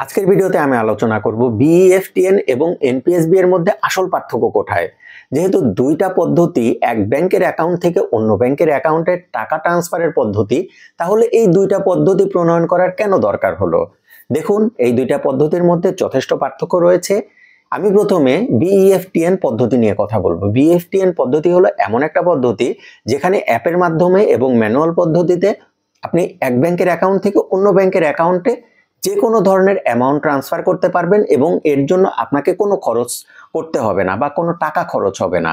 আজকের ভিডিওতে আমি আলোচনা করব বিইএফটিএন এবং এনপিএসবি এর মধ্যে আসল পার্থক্য কোথায়। যেহেতু দুইটা পদ্ধতি এক ব্যাংকের অ্যাকাউন্ট থেকে অন্য ব্যাংকের অ্যাকাউন্টে টাকা ট্রান্সফারের পদ্ধতি, তাহলে এই দুইটা পদ্ধতি প্রণয়ন করার কেন দরকার হলো। দেখুন, এই দুইটা পদ্ধতির মধ্যে যথেষ্ট পার্থক্য রয়েছে। আমি প্রথমে বিইএফটিএন পদ্ধতি নিয়ে কথা বলবো। বিইএফটিএন পদ্ধতি হলো এমন একটা পদ্ধতি যেখানে অ্যাপের মাধ্যমে এবং ম্যানুয়াল পদ্ধতিতে আপনি এক ব্যাংকের অ্যাকাউন্ট থেকে অন্য ব্যাংকের অ্যাকাউন্টে যে কোনো ধরনের অ্যামাউন্ট ট্রান্সফার করতে পারবেন এবং এর জন্য আপনাকে কোনো খরচ করতে হবে না বা কোনো টাকা খরচ হবে না।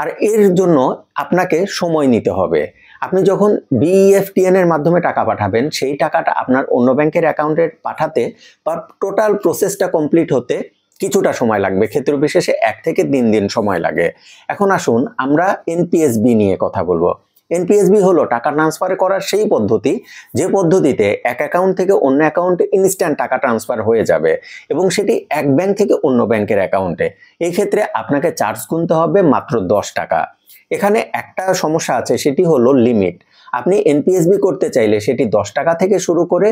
আর এর জন্য আপনাকে সময় নিতে হবে। আপনি যখন বিইএফটিএন এর মাধ্যমে টাকা পাঠাবেন, সেই টাকাটা আপনার অন্য ব্যাংকের অ্যাকাউন্টে পাঠাতে বা টোটাল প্রসেসটা কমপ্লিট হতে কিছুটা সময় লাগবে, ক্ষেত্র বিশেষে 1 থেকে 3 দিন সময় লাগে। এখন আসুন আমরা এনপিএসবি নিয়ে কথা বলবো। এনপিএসবি হলো টাকা ট্রান্সফার করার সেই পদ্ধতি যে পদ্ধতিতে এক অ্যাকাউন্ট থেকে অন্য অ্যাকাউন্টে ইনস্ট্যান্ট টাকা ট্রান্সফার হয়ে যাবে এবং সেটি এক ব্যাংক থেকে অন্য ব্যাংকের অ্যাকাউন্টে। এই ক্ষেত্রে আপনাকে চার্জ গুনতে হবে মাত্র 10 টাকা। এখানে একটা সমস্যা আছে, সেটি হলো লিমিট। আপনি এনপিএসবি করতে চাইলে সেটি 10 টাকা থেকে শুরু করে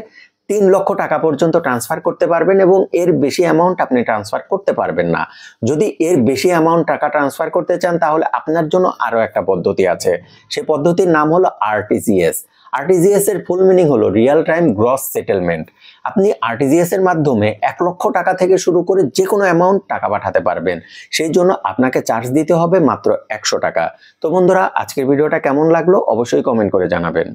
3 লক্ষ টাকা পর্যন্ত ট্রান্সফার করতে পারবেন এবং এর বেশি অ্যামাউন্ট আপনি ট্রান্সফার করতে পারবেন না। যদি এর বেশি অ্যামাউন্ট টাকা ট্রান্সফার করতে চান তাহলে আপনার জন্য আরও একটা পদ্ধতি আছে। সে পদ্ধতির নাম হলো আরটিজিএস। আরটিজিএস এর ফুল মিনিং হলো রিয়েল টাইম গ্রস সেটেলমেন্ট। আপনি আরটিজিএস এর মাধ্যমে 1 লক্ষ টাকা থেকে শুরু করে যে কোনো অ্যামাউন্ট টাকা পাঠাতে পারবেন। সেই জন্য আপনাকে চার্জ দিতে হবে মাত্র 100 টাকা। তো বন্ধুরা, আজকের ভিডিওটা কেমন লাগলো অবশ্যই কমেন্ট করে জানাবেন।